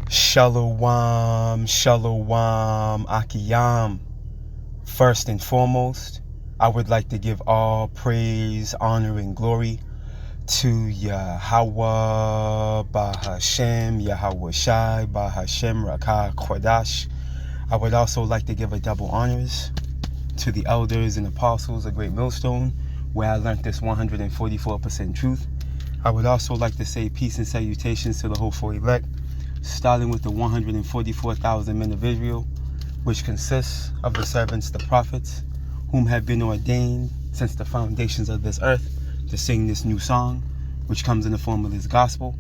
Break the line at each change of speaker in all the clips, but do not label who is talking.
Shalom, shalom, akiyam. First and foremost, I would like to give all praise, honor, and glory to Yahweh, Bahashem, Yahweh Shai, Bahashem, Rakah, Kodash. I would also like to give a double honors to the elders and apostles of Great Millstone, where I learned this 144% truth. I would also like to say peace and salutations to the hopeful elect, starting with the 144,000 men of Israel, which consists of the servants, the prophets, whom have been ordained since the foundations of this earth to sing this new song, which comes in the form of this gospel,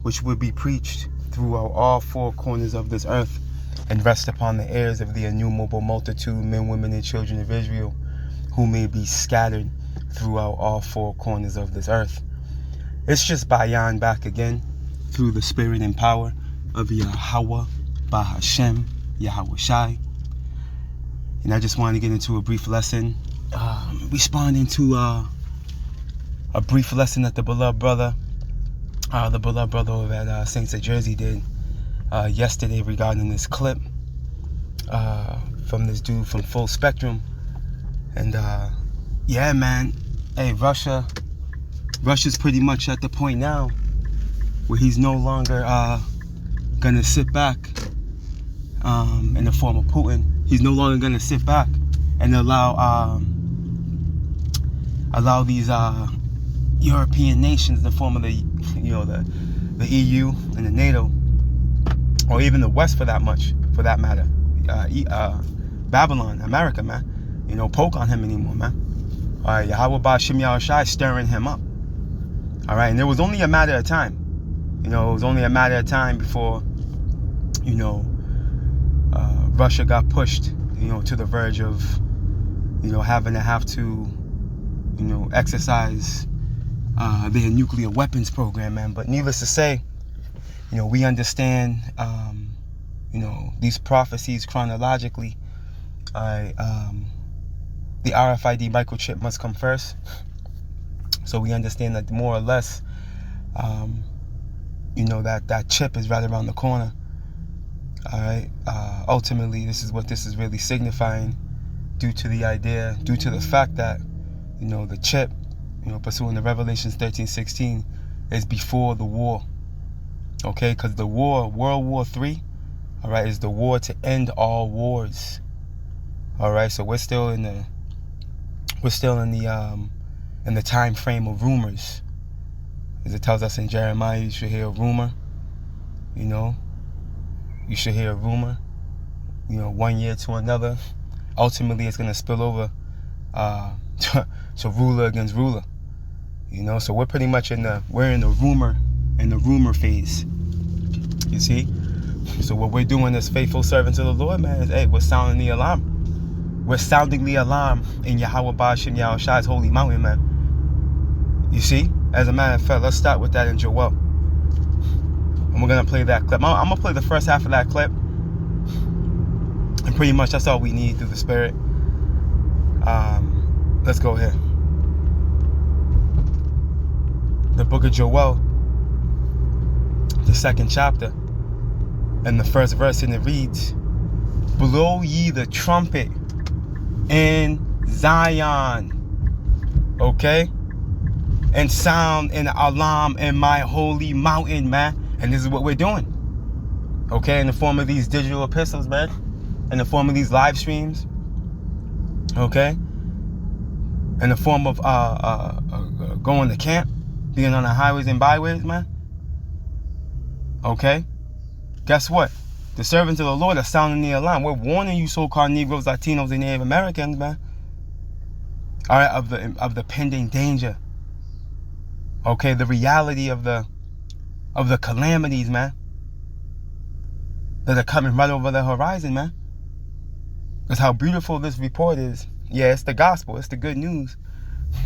which will be preached throughout all four corners of this earth and rest upon the ears of the innumerable multitude, men, women, and children of Israel, who may be scattered throughout all four corners of this earth. It's just Bayan back again through the spirit and power of Yahweh, Bahashem, Yahweh Shai. And I just want to get into a brief lesson, responding to a brief lesson that the beloved brother over at Saints of Jersey did yesterday regarding this clip from this dude from Full Spectrum. And yeah, man, hey, Russia's pretty much at the point now where he's no longer gonna sit back in the form of Putin. He's no longer gonna sit back and allow these European nations, in the form of the EU and the NATO, or even the West for that matter, Babylon, America, man, poke on him anymore, man. All right, Yahweh Ba'Shem Yahweh Shai stirring him up. All right, and it was only a matter of time. It was only a matter of time before, Russia got pushed, to the verge of, having to exercise their nuclear weapons program, man. But needless to say, we understand, these prophecies chronologically. The RFID microchip must come first. So we understand that more or less, that chip is right around the corner. All right. Ultimately, this is what this is really signifying, due to the fact that, the chip, pursuant to Revelations 13:16, is before the war. Okay, because the war, World War III, all right, is the war to end all wars. All right, so we're still in the time frame of rumors, as it tells us in Jeremiah. You should hear a rumor. You should hear a rumor. 1 year to another. Ultimately, it's gonna spill over to ruler against ruler. So we're pretty much in the rumor phase. You see. So what we're doing as faithful servants of the Lord, man, is, hey, we're sounding the alarm. We're sounding the alarm in Yahweh Ba'Shem Yahweh Shai's holy mountain, man. You see? As a matter of fact, let's start with that in Joel. And we're going to play that clip. I'm going to play the first half of that clip. And pretty much that's all we need through the Spirit. Let's go here. The book of Joel, the 2nd chapter, and the first verse, and it reads, "Blow ye the trumpet in Zion." Okay? "And sound an alarm in my holy mountain," man. And this is what we're doing. Okay? In the form of these digital epistles, man. In the form of these live streams. Okay? In the form of going to camp. Being on the highways and byways, man. Okay? Guess what? The servants of the Lord are sounding the alarm. We're warning you so-called Negroes, Latinos, and Native Americans, man. All right, of the pending danger. Okay, the reality of the calamities, man, that are coming right over the horizon, man. That's how beautiful this report is. Yeah, it's the gospel, it's the good news,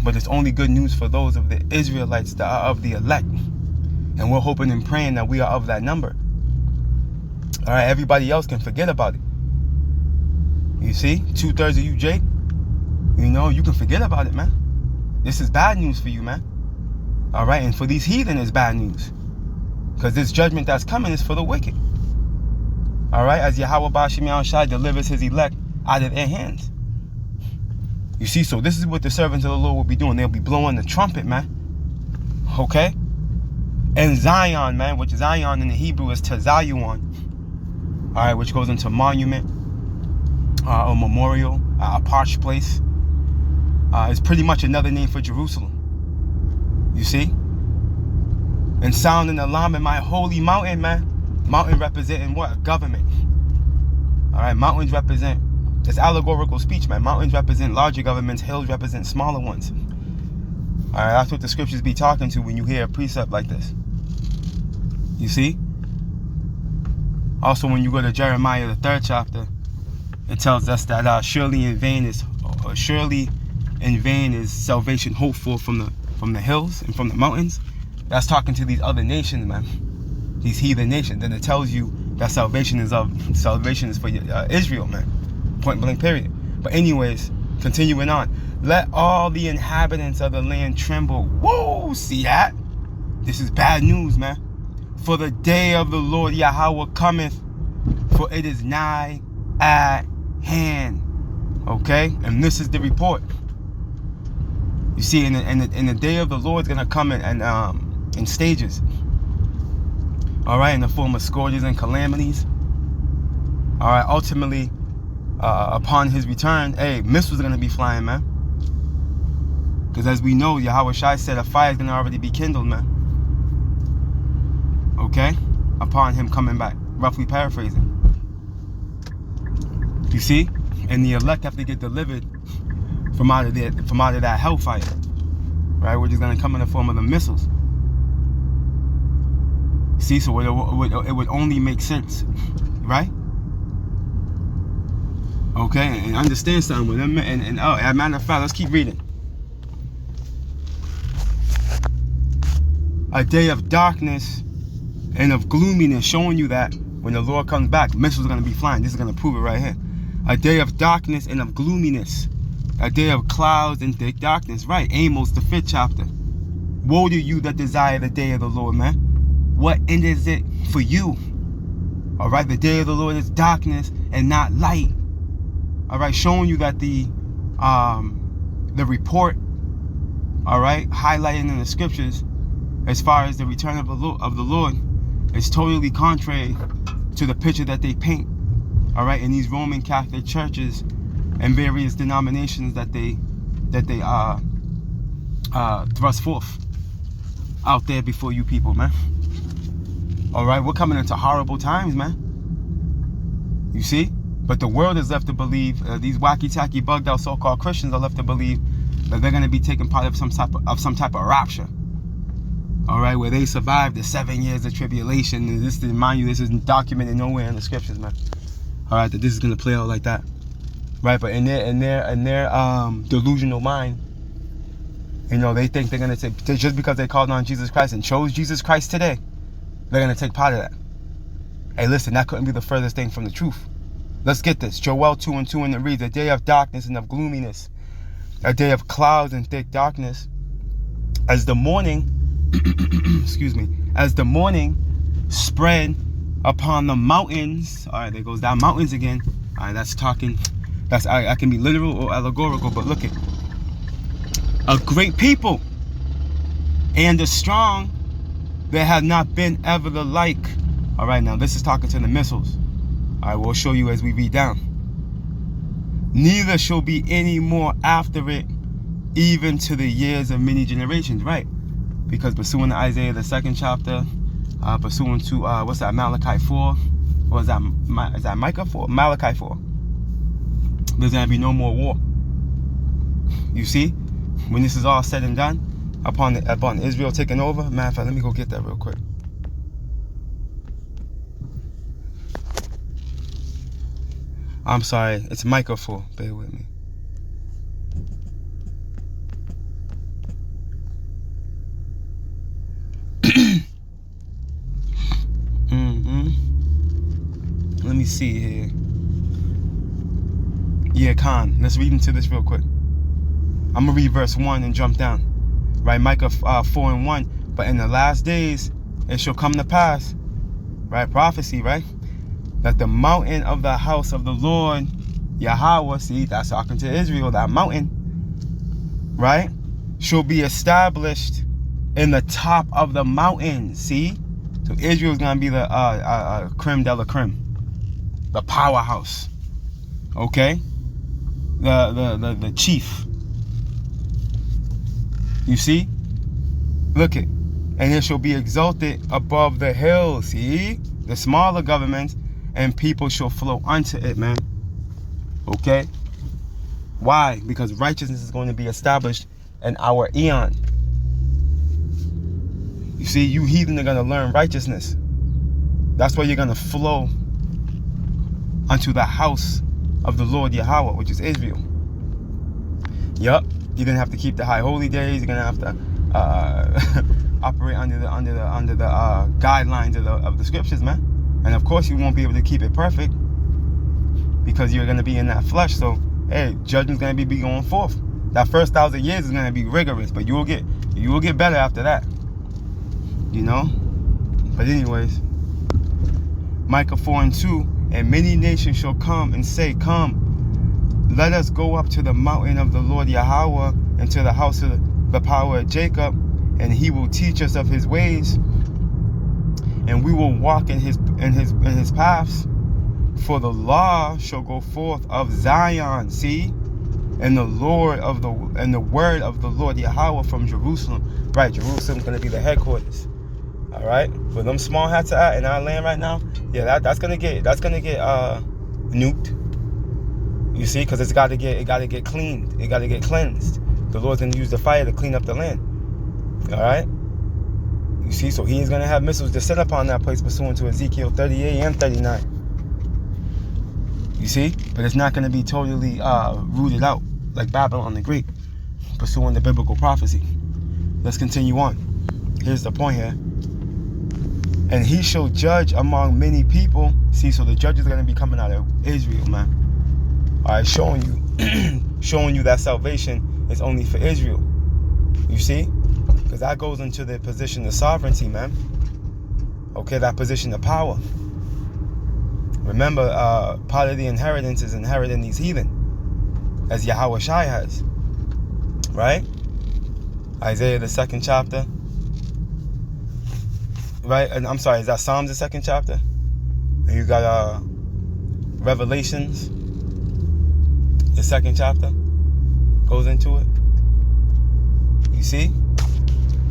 but it's only good news for those of the Israelites that are of the elect, and we're hoping and praying that we are of that number. All right, everybody else can forget about it. You see, 2/3 of you, Jake, you can forget about it, man. This is bad news for you, man. All right, and for these heathen, it's bad news. Because this judgment that's coming is for the wicked. All right, as Yahweh Bashim Yahushai delivers his elect out of their hands. You see, so this is what the servants of the Lord will be doing. They'll be blowing the trumpet, man. Okay? And Zion, man, which Zion in the Hebrew is Tazayuan. All right, which goes into monument, a memorial, a parched place. It's pretty much another name for Jerusalem. You see? And sound an alarm in my holy mountain, man. Mountain representing what? Government. All right, mountains represent, it's allegorical speech, man. Mountains represent larger governments, hills represent smaller ones. All right, that's what the scriptures be talking to when you hear a precept like this. You see? Also, when you go to Jeremiah, the 3rd chapter, it tells us that surely in vain is salvation hoped for from the hills and from the mountains. That's talking to these other nations, man. These heathen nations. Then it tells you that salvation is for Israel, man. Point blank, period. But anyways, continuing on. Let all the inhabitants of the land tremble. Whoa, see that? This is bad news, man. For the day of the Lord Yahweh cometh, for it is nigh at hand. Okay? And this is the report. You see, in the day of the Lord is going to come in stages. All right, in the form of scourges and calamities. All right, ultimately, upon his return, missiles are going to be flying, man. Because as we know, Yahweh Shai said a fire is going to already be kindled, man. Okay? Upon him coming back. Roughly paraphrasing. You see? And the elect have to get delivered from out of that hellfire. Right? Which is going to come in the form of the missiles. See, so it would only make sense, right? Okay, and understand something with them. And as a matter of fact, let's keep reading. A day of darkness and of gloominess, showing you that when the Lord comes back, missiles are going to be flying. This is going to prove it right here. A day of darkness and of gloominess. A day of clouds and thick darkness. Right, Amos, the 5th chapter. Woe to you that desire the day of the Lord, man. What end is it for you? All right, the day of the Lord is darkness and not light. All right, showing you that the report, all right, highlighting in the scriptures, as far as the return of the Lord, is totally contrary to the picture that they paint. All right, in these Roman Catholic churches and various denominations that they thrust forth out there before you people, man. All right, we're coming into horrible times, man. You see? But the world is left to believe, these wacky-tacky, bugged-out so-called Christians are left to believe that they're going to be taking part of some type of rapture. All right, where they survived the 7 years of tribulation. And this, mind you, this isn't documented nowhere in the scriptures, man. All right, that this is going to play out like that. Right, but in their delusional mind, you know, they think they're going to take, just because they called on Jesus Christ and chose Jesus Christ today, they're going to take part of that. Hey, listen, that couldn't be the furthest thing from the truth. Let's get this. Joel 2:2, and it reads, a day of darkness and of gloominess, a day of clouds and thick darkness, as the morning, excuse me, as the morning spread upon the mountains. All right, there goes that mountains again. All right, I can be literal or allegorical, but look at a great people and a strong, there have not been ever the like. All right, now this is talking to the missiles. All right, we'll show you as we read down. Neither shall be any more after it, even to the years of many generations. Right, because pursuing to Isaiah, the 2nd chapter, pursuing to what's that, Malachi 4, or is that Micah 4? Malachi 4. There's gonna be no more war. You see, when this is all said and done, upon Israel taking over. Matter of fact, let me go get that real quick. I'm sorry, it's Micah 4. Bear with me. Let me see here. Yeah, Khan. Let's read into this real quick. I'm going to read verse 1 and jump down. Right, Micah 4:1. But in the last days, it shall come to pass. Right, prophecy, right? that the mountain of the house of the Lord Yahweh, see, that's talking to Israel, that mountain, right, shall be established in the top of the mountain. See, so Israel's gonna be the creme de la creme, the powerhouse. Okay, the chief. You see, look it, and it shall be exalted above the hills. See, the smaller governments and people shall flow unto it, man. Okay, why? Because righteousness is going to be established in our eon. You see, you heathen are going to learn righteousness. That's why you're going to flow unto the house of the Lord Yahweh, which is Israel. Yup, you're going to have to keep the high holy days. You're going to have to operate under the guidelines of the scriptures, man. And of course, you won't be able to keep it perfect because you're going to be in that flesh. So, hey, judgment's going to be going forth. That first 1,000 years is going to be rigorous, but you will get better after that. You know? But anyways, Micah 4:2, and many nations shall come and say, come, let us go up to the mountain of the Lord Yahweh and to the house of the power of Jacob, and he will teach us of his ways, and we will walk in his paths. For the law shall go forth of Zion, see, and the word of the Lord Yahweh from Jerusalem. Right, Jerusalem's gonna be the headquarters. All right, where them small hats are at in our land right now, yeah, that's gonna get nuked. You see, because it got to get cleaned, it got to get cleansed. The Lord's gonna use the fire to clean up the land. All right, you see, so He is gonna have missiles descend upon that place pursuant to Ezekiel 38 and 39. You see, but it's not gonna be totally rooted out like Babylon the Great, pursuing the biblical prophecy. Let's continue on. Here's the point here. And he shall judge among many people. See, so the judges are going to be coming out of Israel, man. All right, showing you that salvation is only for Israel. You see? Because that goes into the position of sovereignty, man. Okay, that position of power. Remember, part of the inheritance is inheriting these heathen, as Yahweh Shai has. Right? Isaiah, the 2nd chapter. Right, and I'm sorry, is that Psalms, the 2nd chapter? And you got Revelations, the 2nd chapter, goes into it. You see?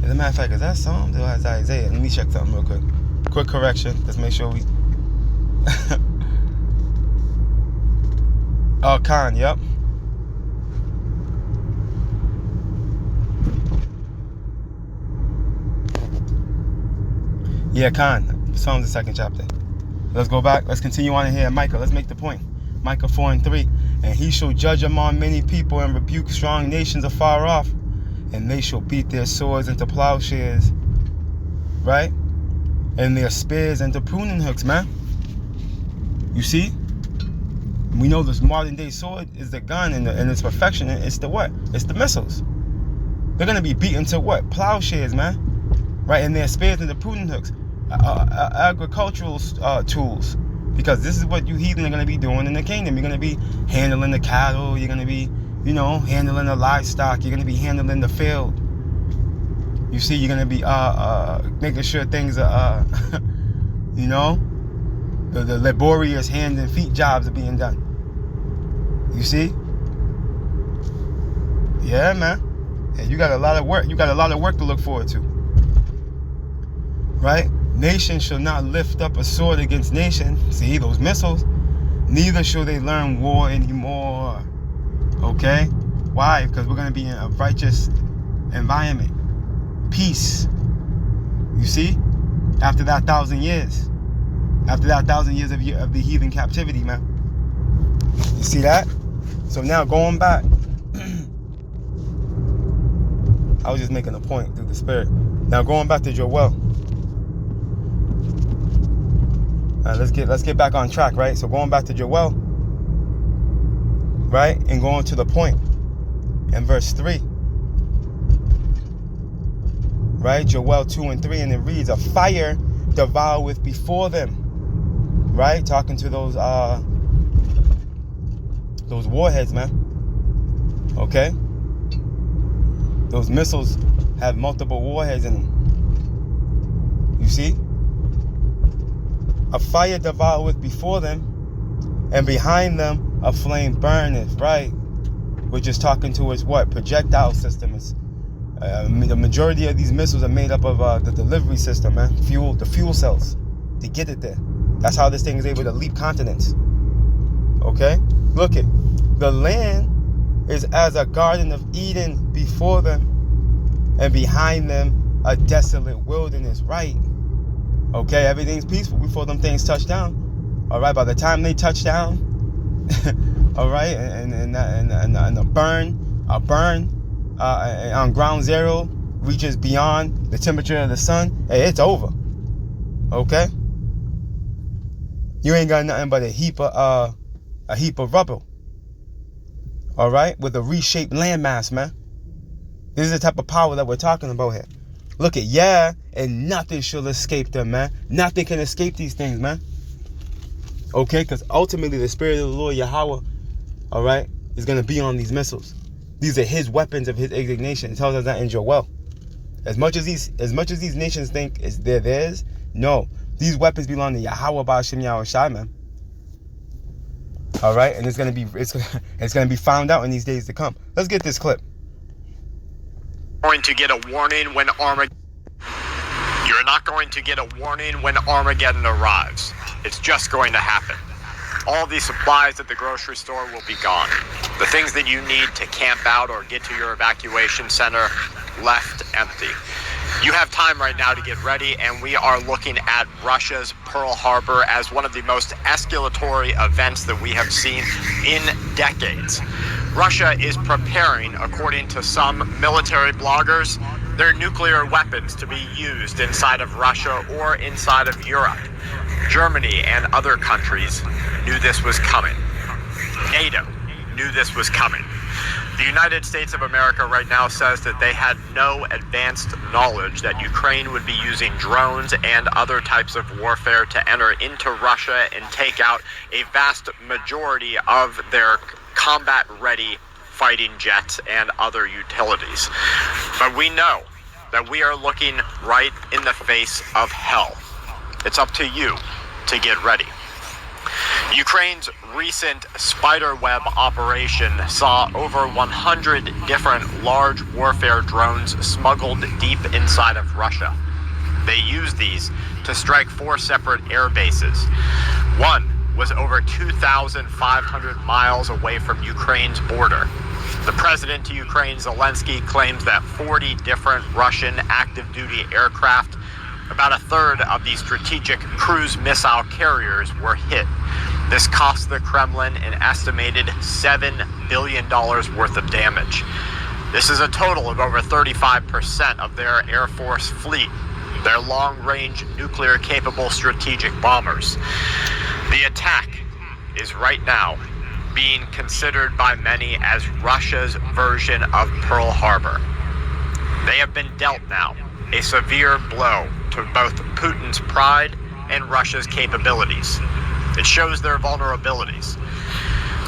As a matter of fact, is that Psalms or is that Isaiah? Let me check something real quick. Quick correction. Let's make sure we. Oh, Khan, yep. Yeah, Khan, Psalms, the 2nd chapter. Let's go back. Let's continue on in here. Micah, let's make the point. Micah 4:3. And he shall judge among many people and rebuke strong nations afar off. And they shall beat their swords into plowshares. Right? And their spears into pruning hooks, man. You see? We know this modern day sword is the gun and its perfection. It's the what? It's the missiles. They're going to be beaten to what? Plowshares, man. Right? And their spears into pruning hooks. Agricultural tools, because this is what you heathen are going to be doing in the kingdom. You're going to be handling the cattle, you're going to be, handling the livestock, you're going to be handling the field. You see, you're going to be making sure things are, the laborious hand and feet jobs are being done. You see? Yeah, man. And you got a lot of work. You got a lot of work to look forward to. Right? Nation shall not lift up a sword against nation. See, those missiles. Neither shall they learn war anymore. Okay? Why? Because we're going to be in a righteous environment. Peace. You see? After that 1,000 years. After that 1,000 years of the heathen captivity, man. You see that? So now going back. I was just making a point through the Spirit. Now going back to Joel. Let's get back on track, right? So going back to Joel, right, and going to the point in verse 3, right? Joel 2:3, and it reads, "A fire devoureth before them, right? Talking to those warheads, man. Okay? Those missiles have multiple warheads in them. You see? A fire devoureth before them, and behind them a flame burneth, right? Which is talking towards what? Projectile system. Is the majority of these missiles are made up of the delivery system, man. The fuel cells to get it there. That's how this thing is able to leap continents. Okay? Look it. The land is as a garden of Eden before them, and behind them a desolate wilderness, right? Okay, everything's peaceful before them things touch down. All right, by the time they touch down, all right, and a burn on ground zero reaches beyond the temperature of the sun, hey, it's over. Okay, you ain't got nothing but a heap of rubble. All right, with a reshaped landmass, man. This is the type of power that we're talking about here. Look at, and nothing shall escape them, man. Nothing can escape these things, man. Okay, because ultimately the spirit of the Lord Yahweh, all right, is going to be on these missiles. These are his weapons of his indignation. It tells us that in Joel. As much as these nations think they're theirs, no. These weapons belong to Yahweh Ba'ashem Yahweh Shai, man. All right, and it's going to be found out in these days to come. Let's get this clip.
Going to get a warning when Armageddon. You're not going to get a warning when Armageddon arrives. It's just going to happen. All these supplies at the grocery store will be gone. The things that you need to camp out or get to your evacuation center left empty. You have time right now to get ready, and we are looking at Russia's Pearl Harbor as one of the most escalatory events that we have seen in decades. Russia is preparing, according to some military bloggers, their nuclear weapons to be used inside of Russia or inside of Europe. Germany and other countries knew this was coming. NATO knew this was coming. The United States of America right now says that they had no advanced knowledge that Ukraine would be using drones and other types of warfare to enter into Russia and take out a vast majority of their combat-ready fighting jets and other utilities. But we know that we are looking right in the face of hell. It's up to you to get ready. Ukraine's recent spiderweb operation saw over 100 different large warfare drones smuggled deep inside of Russia. They used these to strike 4 separate air bases. One was over 2,500 miles away from Ukraine's border. The president of Ukraine, Zelensky, claims that 40 different Russian active-duty aircraft, about a third of the strategic cruise missile carriers, were hit. This cost the Kremlin an estimated $7 billion worth of damage. This is a total of over 35% of their Air Force fleet, their long-range nuclear-capable strategic bombers. The attack is right now being considered by many as Russia's version of Pearl Harbor. They have been dealt now a severe blow to both Putin's pride and Russia's capabilities. It shows their vulnerabilities.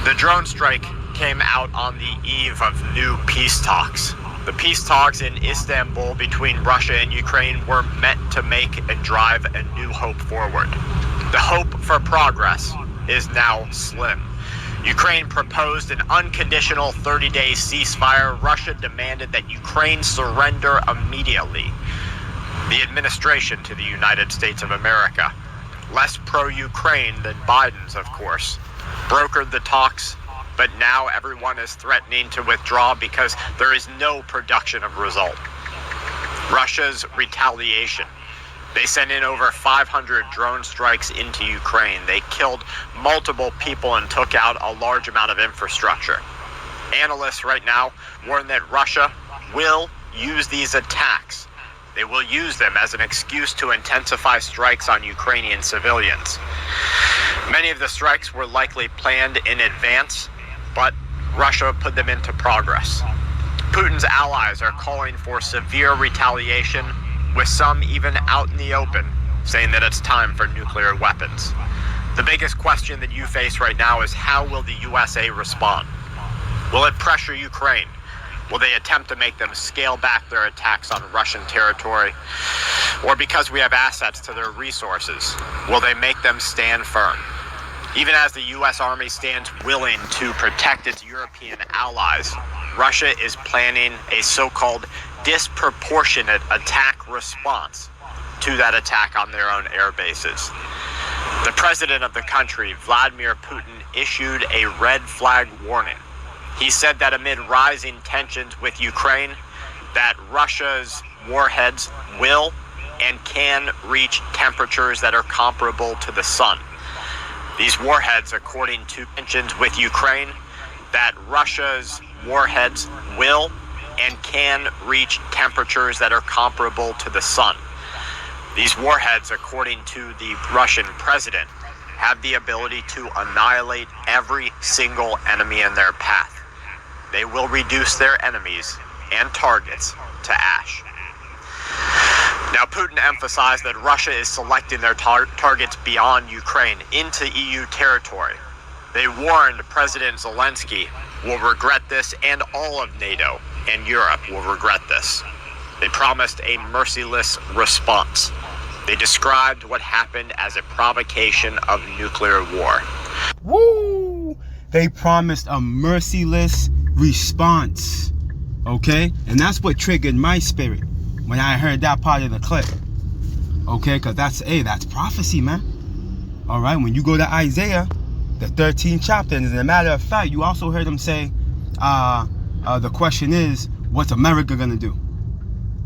The drone strike came out on the eve of new peace talks. The peace talks in Istanbul between Russia and Ukraine were meant to make and drive a new hope forward. The hope for progress is now slim. Ukraine proposed an unconditional 30-day ceasefire. Russia demanded that Ukraine surrender immediately. The administration to the United States of America, less pro-Ukraine than Biden's, of course, brokered the talks, but now everyone is threatening to withdraw because there is no production of result. Russia's retaliation. They sent in over 500 drone strikes into Ukraine. They killed multiple people and took out a large amount of infrastructure. Analysts right now warn that Russia will use these attacks. They will use them as an excuse to intensify strikes on Ukrainian civilians. Many of the strikes were likely planned in advance, but Russia put them into progress. Putin's allies are calling for severe retaliation, with some even out in the open saying that it's time for nuclear weapons. The biggest question that you face right now is, how will the USA respond? Will it pressure Ukraine? Will they attempt to make them scale back their attacks on Russian territory? Or because we have assets to their resources, will they make them stand firm? Even as the U.S. Army stands willing to protect its European allies, Russia is planning a so-called disproportionate attack response to that attack on their own air bases. The president of the country, Vladimir Putin, issued a red flag warning. He said that amid rising tensions with Ukraine, that Russia's warheads will and can reach temperatures that are comparable to the sun. These warheads, according to tensions with Ukraine, that Russia's warheads will and can reach temperatures that are comparable to the sun. These warheads, according to the Russian president, have the ability to annihilate every single enemy in their path. They will reduce their enemies and targets to ash. Now, Putin emphasized that Russia is selecting their targets beyond Ukraine into EU territory. They warned President Zelensky will regret this, and all of NATO and Europe will regret this. They promised a merciless response. They described what happened as a provocation of nuclear war.
Woo! They promised a merciless response. Okay? And that's what triggered my spirit when I heard that part of the clip. Okay? Because that's prophecy, man. All right? When you go to Isaiah, the 13th chapter, and as a matter of fact, you also heard him say, the question is, what's America going to do?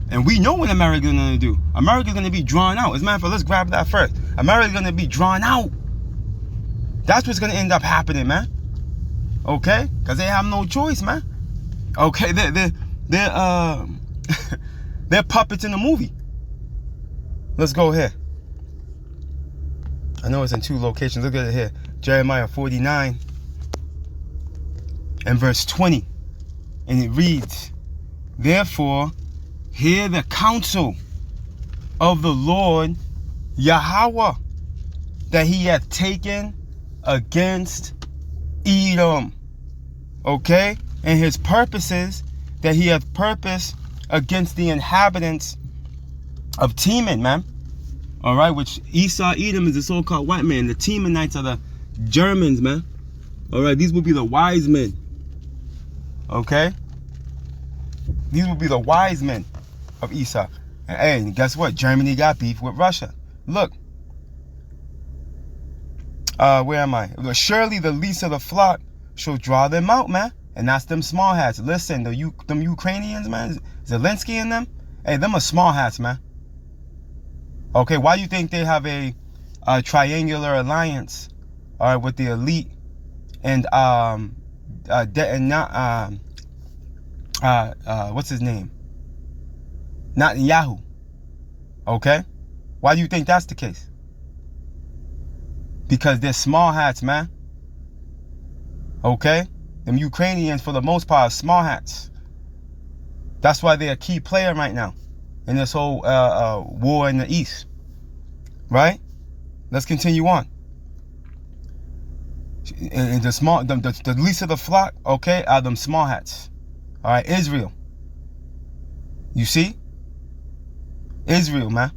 And we know what America's going to do. America's going to be drawn out. As a matter of fact, let's grab that first. America's going to be drawn out. That's what's going to end up happening, man. Okay? Because they have no choice, man. Okay? They're puppets in the movie. Let's go here. I know it's in two locations. Look at it here. Jeremiah 49 and verse 20. And it reads, therefore, hear the counsel of the Lord Yahweh that he hath taken against Edom. Okay? And his purposes that he hath purposed against the inhabitants of Teman, man. Alright, which Esau, Edom is the so-called white man. The Temanites are the Germans, man. Alright, these will be the wise men. Okay? These will be the wise men of Esau. And guess what? Germany got beef with Russia. Look. Where am I? Surely the least of the flock shall draw them out, man. And that's them small hats. Listen, them Ukrainians, man. Zelensky and them. Hey, them are small hats, man. Okay, why do you think they have a triangular alliance, all right, with the elite and what's his name? Netanyahu. Okay, why do you think that's the case? Because they're small hats, man. Okay, them Ukrainians for the most part are small hats. That's why they're a key player right now in this whole war in the East. Right? Let's continue on. And the least of the flock, okay, are them small hats. All right, Israel. You see? Israel, man.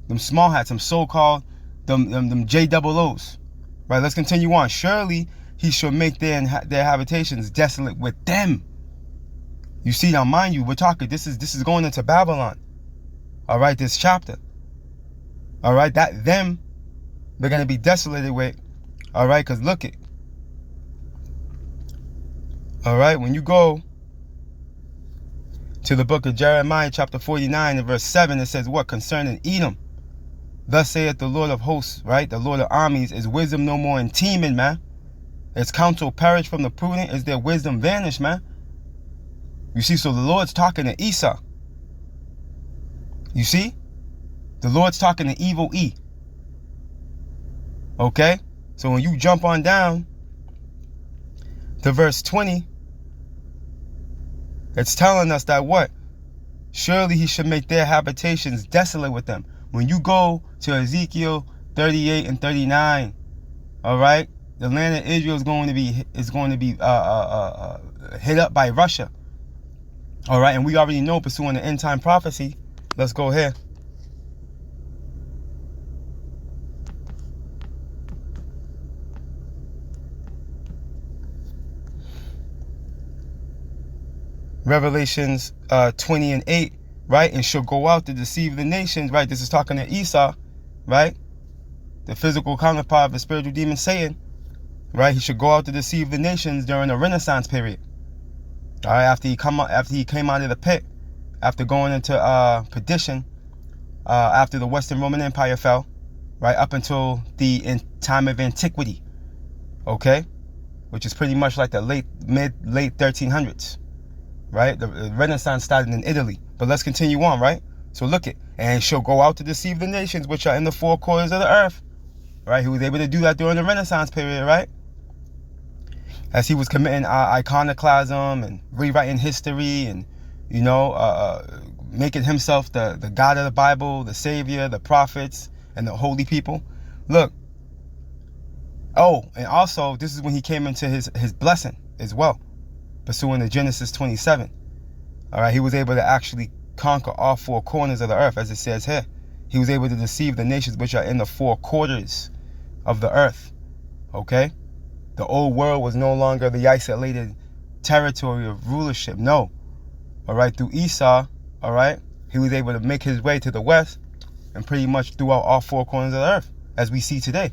Them small hats, them so-called, them JOOs. Right, let's continue on. Surely he shall make their habitations desolate with them. You see, now mind you, we're talking, this is going into Babylon. All right, this chapter. All right, that them, they're going to be desolated with. All right, because look it. All right, when you go to the book of Jeremiah, chapter 49 and verse 7, it says what? Concerning Edom. Thus saith the Lord of hosts, right? The Lord of armies, is wisdom no more in Teman, man. Its counsel perished from the prudent, is their wisdom vanished, man. You see, so the Lord's talking to Esau. You see? The Lord's talking to evil E. Okay? So when you jump on down to verse 20, it's telling us that what? Surely he should make their habitations desolate with them. When you go to Ezekiel 38 and 39, All right, the land of Israel is going to be hit up by Russia. All right, and we already know, pursuing the end time prophecy. Let's go here. Revelations 20:8, right? And shall go out to deceive the nations, right? This is talking to Esau, right? The physical counterpart of the spiritual demon Satan, right? He should go out to deceive the nations during the Renaissance period. All right, after he came out of the pit, after going into perdition, after the Western Roman Empire fell, right, up until the time of antiquity, okay, which is pretty much like the late 1300s, right? The Renaissance started in Italy, but let's continue on, right? So look it, and shall go out to deceive the nations which are in the four quarters of the earth, right? He was able to do that during the Renaissance period, right? As he was committing iconoclasm and rewriting history, and making himself the God of the Bible, the Savior, the prophets, and the holy people. Look. Oh, and also this is when he came into his blessing as well, pursuing the Genesis 27. All right, he was able to actually conquer all four corners of the earth, as it says here. He was able to deceive the nations which are in the four quarters of the earth. Okay? The old world was no longer the isolated territory of rulership. No. All right, through Esau, all right, he was able to make his way to the west and pretty much throughout all four corners of the earth, as we see today.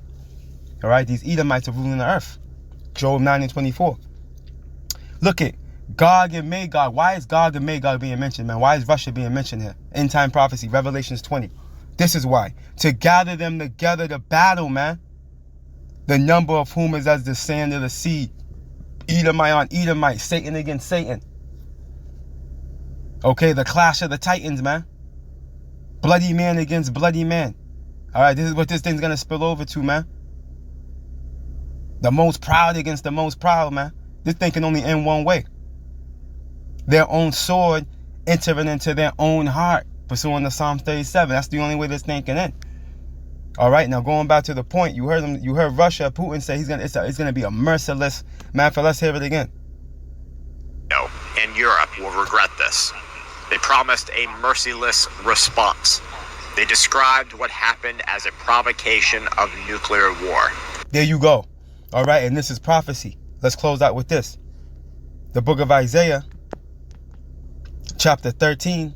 All right, these Edomites are ruling the earth. Job 9:24. Look at Gog and Magog. Why is Gog and Magog being mentioned, man? Why is Russia being mentioned here? End time prophecy, Revelations 20. This is why. To gather them together to battle, man. The number of whom is as the sand of the sea. Edomite on Edomite. Satan against Satan. Okay, the clash of the titans, man. Bloody man against bloody man. All right, this is what this thing's going to spill over to, man. The most proud against the most proud, man. This thing can only end one way. Their own sword entering into their own heart, pursuing the Psalm 37. That's the only way this thing can end. All right, now going back to the point, you heard Russia, Putin say it's gonna be a merciless. Matter of fact, let's hear it again.
No, and Europe will regret this. They promised a merciless response. They described what happened as a provocation of nuclear war.
There you go. All right, and this is prophecy. Let's close out with this. The book of Isaiah, chapter 13.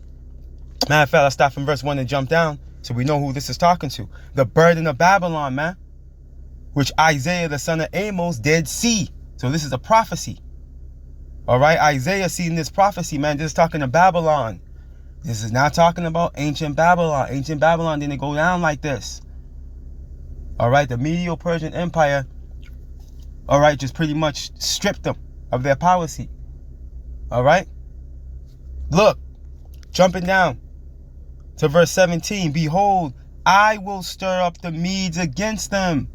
Matter of fact, let's start from verse 1 and jump down so we know who this is talking to. The burden of Babylon, man, which Isaiah, the son of Amos, did see. So this is a prophecy. All right, Isaiah seen this prophecy, man. This is talking to Babylon. This is not talking about ancient Babylon. Ancient Babylon didn't go down like this. All right, the Medo-Persian Empire, all right, just pretty much stripped them of their power seat. All right, look, jumping down to verse 17. Behold, I will stir up the Medes against them.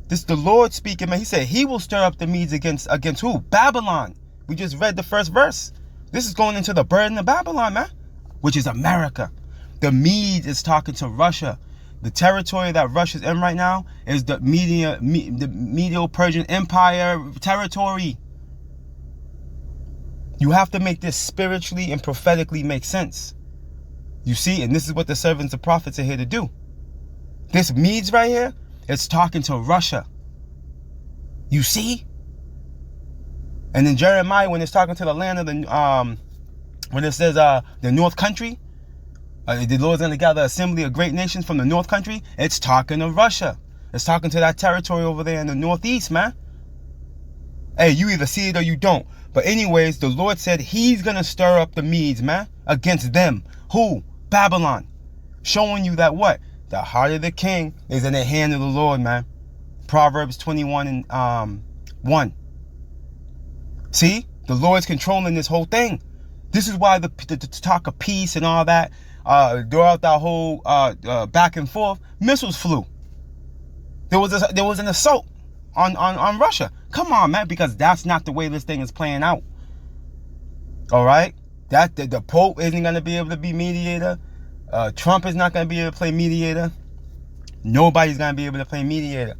This is the Lord speaking, man. He said he will stir up the Medes against who? Babylon. We just read the first verse. This is going into the burden of Babylon, man, which is America. The Medes is talking to Russia. The territory that Russia's in right now is the Medo-Persian Empire territory. You have to make this spiritually and prophetically make sense. You see, and this is what the servants of prophets are here to do. This Medes right here, it's talking to Russia. You see? And then Jeremiah, when it's talking to the land of the, when it says the North Country, the Lord's going to gather assembly of great nations from the North Country, it's talking to Russia. It's talking to that territory over there in the Northeast, man. Hey, you either see it or you don't. But anyways, the Lord said he's going to stir up the Medes, man, against them. Who? Babylon. Showing you that what? The heart of the king is in the hand of the Lord, man. Proverbs 21 and 1. See? The Lord's controlling this whole thing. This is why the talk of peace and all that, throughout that whole back and forth, missiles flew. There was an assault on Russia. Come on, man, because that's not the way this thing is playing out. All right? That the Pope isn't going to be able to be mediator. Trump is not going to be able to play mediator. Nobody's going to be able to play mediator.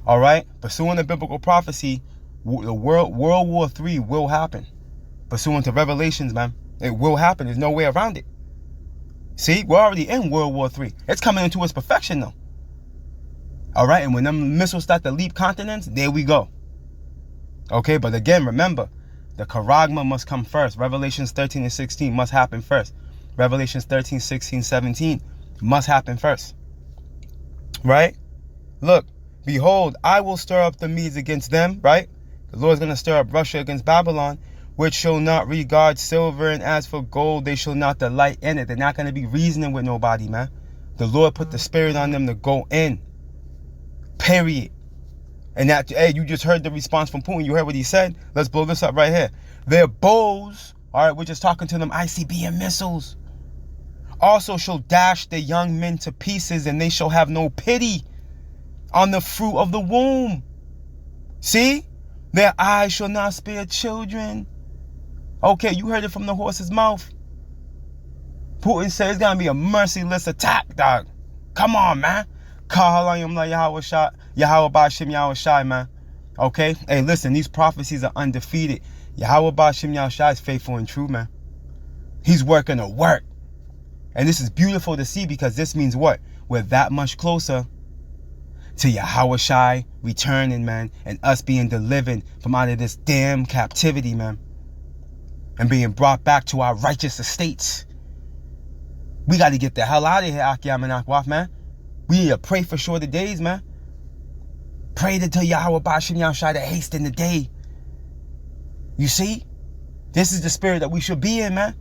All right? Pursuant to biblical prophecy, the World War III will happen. Pursuant to Revelations, man. It will happen. There's no way around it. See, we're already in World War III. It's coming into its perfection, though. All right? And when them missiles start to leap continents, there we go. Okay? But again, remember, the charagma must come first. Revelations 13 and 16 must happen first. Revelations 13, 16, 17 must happen first. Right? Look, behold, I will stir up the Medes against them, right? The Lord's going to stir up Russia against Babylon, which shall not regard silver, and as for gold, they shall not delight in it. They're not going to be reasoning with nobody, man. The Lord put the spirit on them to go in. Period. And that, hey, you just heard the response from Putin. You heard what he said? Let's blow this up right here. Their bows, all right, we're just talking to them, ICBM missiles, also shall dash the young men to pieces, and they shall have no pity on the fruit of the womb. See? Their eyes shall not spare children. Okay, you heard it from the horse's mouth. Putin said it's going to be a merciless attack, dog. Come on, man. Yahweh Ba'Shem Yahweh Shai, man. Okay? Hey, listen, these prophecies are undefeated. Yahweh Ba'Shem Yahweh Shai is faithful and true, man. He's working a work. And this is beautiful to see, because this means what? We're that much closer to Yahweh Shai returning, man, and us being delivered from out of this damn captivity, man, and being brought back to our righteous estates. We got to get the hell out of here, Akiyam and Akwaf, man. We need to pray for shorter days, man. Pray to Yahweh Ba'Shem Yahweh Shai to hasten the day. You see? This is the spirit that we should be in, man.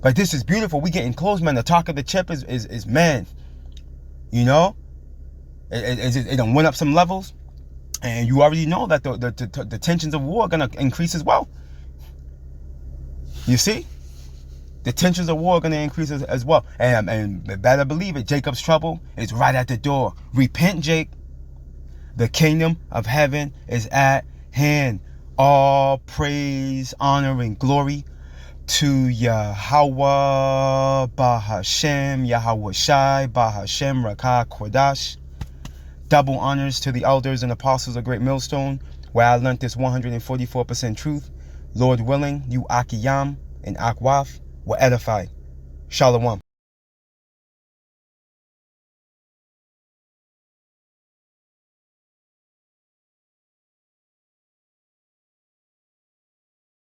But this is beautiful. We getting close, man. The talk of the chip is man. You know? It done went up some levels. And you already know that the tensions of war are going to increase as well. You see? The tensions of war are going to increase as well. And better believe it, Jacob's trouble is right at the door. Repent, Jake. The kingdom of heaven is at hand. All praise, honor, and glory to Yahweh Bahashem, Yahweh Shai, Bahashem Rakah Kodash. Double honors to the elders and apostles of Great Millstone, where I learned this 144% truth. Lord willing, you Akiyam and Akwaf will edify. Shalom.